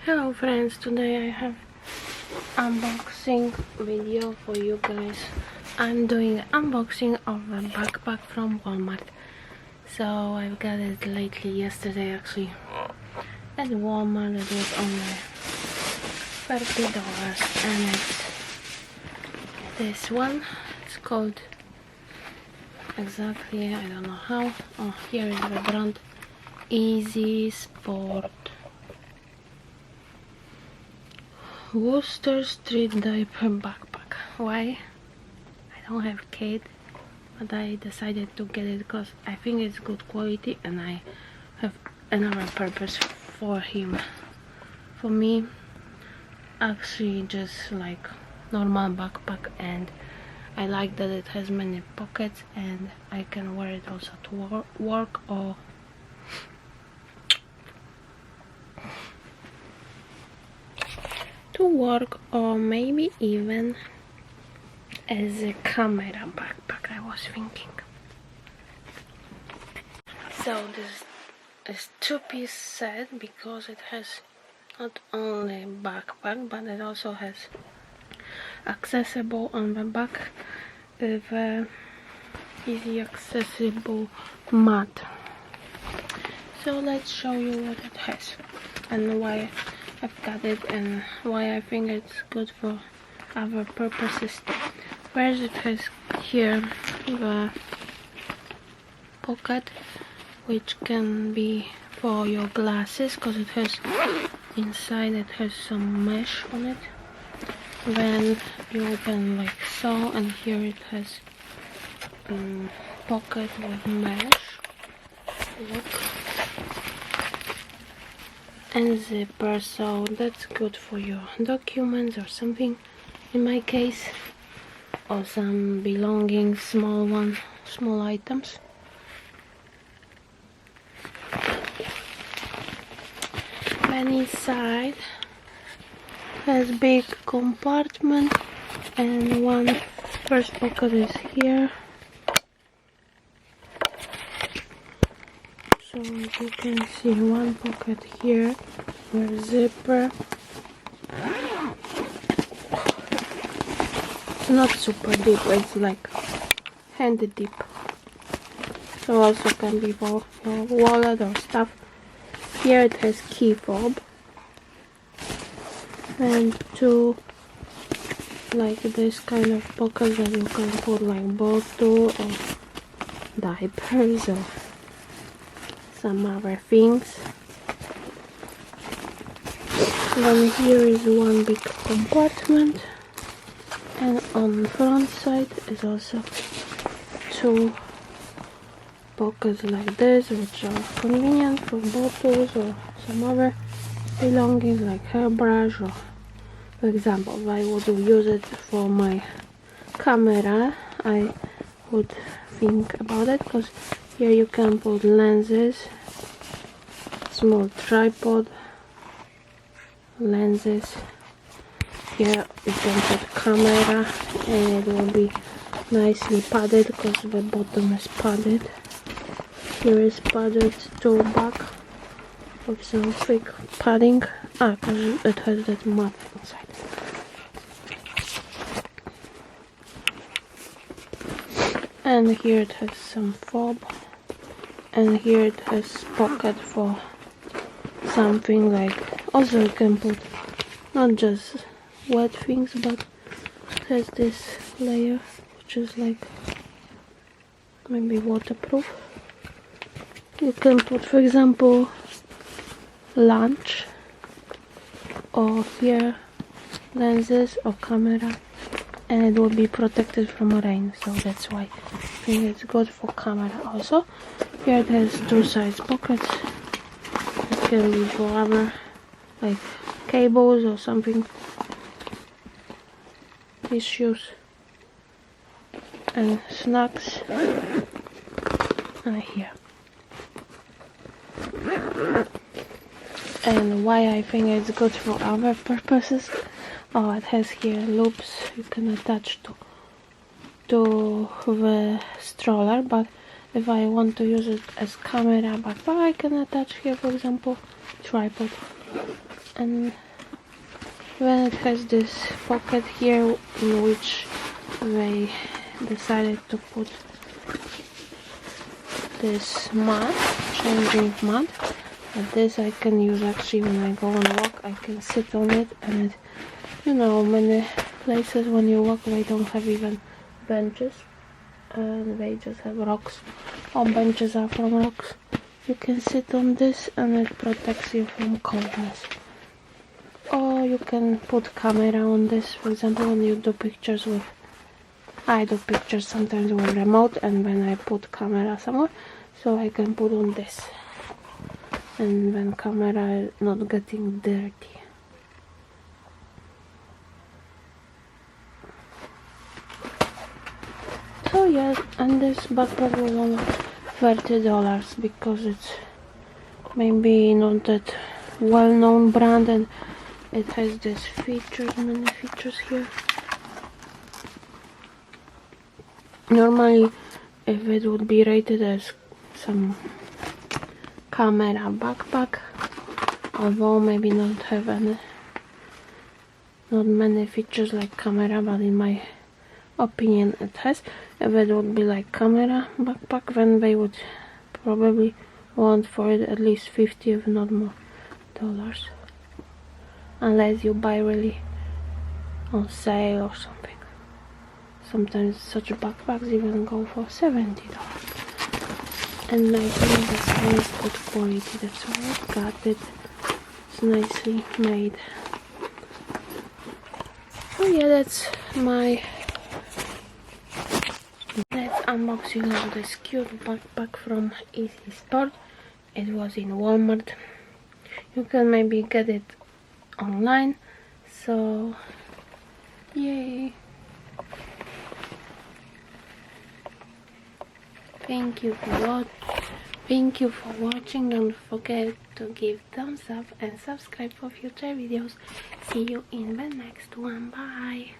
Hello friends, today I have unboxing video for you guys. I'm doing unboxing of a backpack from Walmart. So I've got it lately, yesterday actually, at Walmart. It was only $30 and it's this one. It's called exactly, I don't know how. Oh, here is the brand, Easysport Worcester Street Diaper backpack. Why? I don't have a kid, but I decided to get it because I think it's good quality and I have another purpose for him. For me, actually just like normal backpack, and I like that it has many pockets and I can wear it also to work or maybe even as a camera backpack, I was thinking. So this is two-piece set because it has not only backpack but it also has accessible on the back with a easy accessible mat. So let's show you what it has and why I've got it and why I think it's good for other purposes. First, it has here the pocket which can be for your glasses because it has inside, it has some mesh on it. Then you open like so, and here it has pocket with mesh. Look. And zipper, so that's good for your documents or something, in my case, or some belongings, small items. Then inside has big compartment and one first pocket is here. So as you can see, one pocket here with zipper. It's not super deep, it's like hand deep. So also can be for your wallet or stuff. Here it has key fob and two like this kind of pockets that you can put like bottle or diapers or some other things. Then here is one big compartment, and on the front side is also two pockets like this, which are convenient for bottles or some other belongings like hairbrush, or for example if I would use it for my camera, I would think about it because here you can put lenses, small tripod, lenses. Here you can put camera and it will be nicely padded because the bottom is padded. Here is padded to back with some thick padding. Because it has that mat inside. And here it has some fob. And here it has pocket for something like, also you can put not just wet things, but it has this layer which is like maybe waterproof. You can put, for example, lunch, or here lenses or camera, and it will be protected from rain, so that's why I think it's good for camera. Also here it has two size pockets. It can be for other like cables or something, tissues and snacks. And here. And why I think it's good for other purposes. Oh, it has here loops you can attach to the stroller, but if I want to use it as camera backpack, I can attach here, for example, tripod and then it has this pocket here in which they decided to put this mat, changing mat. But this I can use actually when I go on a walk. I can sit on it, and you know, many places when you walk they don't have even benches and they just have rocks. All benches are from rocks. You can sit on this and it protects you from coldness. Or you can put camera on this, for example, when you do pictures with, I do pictures sometimes with remote, and when I put camera somewhere, so I can put on this, and when camera is not getting dirty. So yeah, and this backpack was only $30 because it's maybe not that well-known brand, and it has this features, many features here. Normally, if it would be rated as some camera backpack, although maybe not have any, not many features like camera, but in my opinion it has. If it would be like camera backpack, then they would probably want for it at least 50, if not more, dollars, unless you buy really on sale or something. Sometimes such backpacks even go for $70, and I think this one is good quality, that's why I got it. It's nicely made. So yeah, that's my unboxing of this cute backpack from Easysport. It was in Walmart. You can maybe get it online, so yay. Thank you for watching. Don't forget to give thumbs up and subscribe for future videos. See you in the next one. Bye.